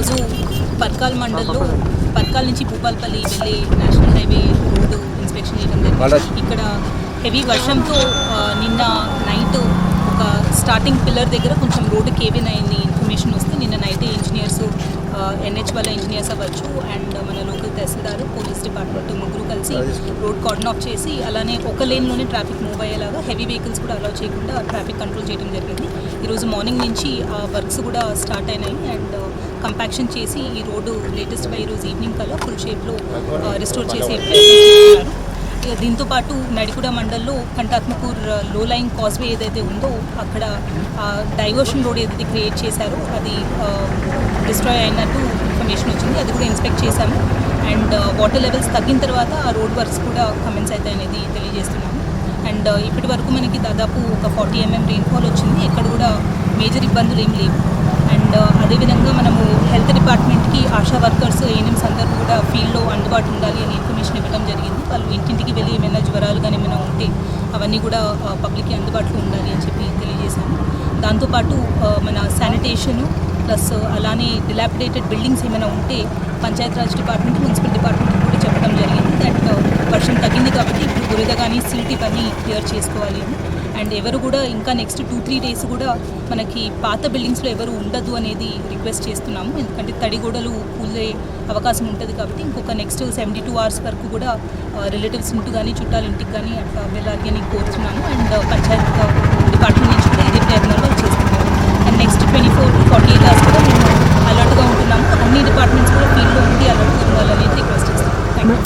ఈరోజు పర్కాల్ మండల్లో పర్కాల్ నుంచి భూపాల్పల్లి వెళ్ళే నేషనల్ హైవే రోడ్డు ఇన్స్పెక్షన్ చేయడం జరిగింది. ఇక్కడ హెవీ వర్షంతో నిన్న నైట్ ఒక స్టార్టింగ్ పిల్లర్ దగ్గర కొంచెం రోడ్డు కేవిన్ అయింది ఇన్ఫర్మేషన్ వస్తే నిన్న నైటే ఇంజనీర్స్ ఎన్హెచ్ వాళ్ళ ఇంజనీర్స్ అవ్వచ్చు అండ్ మన లోకల్ తహసీల్దార్ పోలీస్ డిపార్ట్మెంట్ ముగ్గురు కలిసి రోడ్ కార్డన్ ఆఫ్ చేసి అలానే ఒక లేన్లోనే ట్రాఫిక్ మూవ్ అయ్యేలాగా హెవీ వెహికల్స్ కూడా అలౌ చేయకుండా ట్రాఫిక్ కంట్రోల్ చేయడం జరిగింది. ఈరోజు మార్నింగ్ నుంచి ఆ వర్క్స్ కూడా స్టార్ట్ అయినాయి అండ్ కంపాక్షన్ చేసి ఈ రోడ్డు లేటెస్ట్గా ఈరోజు ఈవినింగ్ కల్లా ఫుల్ షేప్లో రిస్టోర్ చేసే ప్రయత్నం చేస్తున్నారు. దీంతోపాటు నడికుడ మండల్లో కంటాత్మకూర్ లో లైన్ కాజ్వే ఏదైతే ఉందో అక్కడ డైవర్షన్ రోడ్ ఏదైతే క్రియేట్ చేశారో అది డిస్ట్రాయ్ అయినట్టు ఇన్ఫర్మేషన్ వచ్చింది. అది కూడా ఇన్స్పెక్ట్ చేశాము అండ్ వాటర్ లెవెల్స్ తగ్గిన తర్వాత ఆ రోడ్ వర్క్స్ కూడా కమెన్స్ అవుతాయి అనేది తెలియజేస్తున్నాము. అండ్ ఇప్పటి వరకు మనకి దాదాపు ఒక 40 mm రెయిన్ఫాల్ వచ్చింది. ఎక్కడ కూడా మేజర్ ఇబ్బందులు ఏం లేవు. అండ్ అదేవిధంగా మనము హెల్త్ డిపార్ట్మెంట్కి ఆశా వర్కర్స్ ఏఎన్ఎంస్ అందరూ కూడా ఫీల్డ్లో అందుబాటు ఉండాలి అని ఇన్ఫర్మేషన్ ఇవ్వడం జరిగింది. వాళ్ళు ఇంటింటికి వెళ్ళి ఏమైనా జ్వరాలు కానీ ఏమైనా ఉంటే అవన్నీ కూడా పబ్లిక్కి అందుబాటులో ఉండాలి అని చెప్పి తెలియజేశాము. దాంతోపాటు మన శానిటేషను ప్లస్ అలానే డిలాపిడేటెడ్ బిల్డింగ్స్ ఏమైనా ఉంటే పంచాయతీరాజ్ డిపార్ట్మెంట్ మున్సిపల్ డిపార్ట్మెంట్ కూడా చెప్పడం జరిగింది. దట్ వర్షం తగ్గింది కాబట్టి ఇప్పుడు బురద కానీ సిల్ట్ ఇవన్నీ క్లియర్ చేసుకోవాలి అని. అండ్ ఎవరు కూడా ఇంకా నెక్స్ట్ 2-3 days కూడా మనకి పాత బిల్డింగ్స్లో ఎవరు ఉండదు అనేది రిక్వెస్ట్ చేస్తున్నాము. ఎందుకంటే తడిగోడలు కూలే అవకాశం ఉంటుంది కాబట్టి ఇంకొక నెక్స్ట్ 72 hours వరకు కూడా రిలేటివ్స్ ఇంటి కానీ చుట్టాల ఇంటికి కానీ అట్లా వెళ్ళాలి అని కోరుతున్నాము. అండ్ పంచాయత్ డిపార్ట్మెంట్ నుంచి కూడా ఇదే ప్రయత్నాలు చేస్తున్నాము. అండ్ నెక్స్ట్ 24 to 48 hours కూడా మేము అలర్ట్గా ఉంటున్నాము. అన్ని డిపార్ట్మెంట్స్ కూడా ఫీల్డ్లో ఉండి అలర్ట్గా ఉండాలనేది రిక్వెస్ట్ చేస్తున్నాము. Thank you.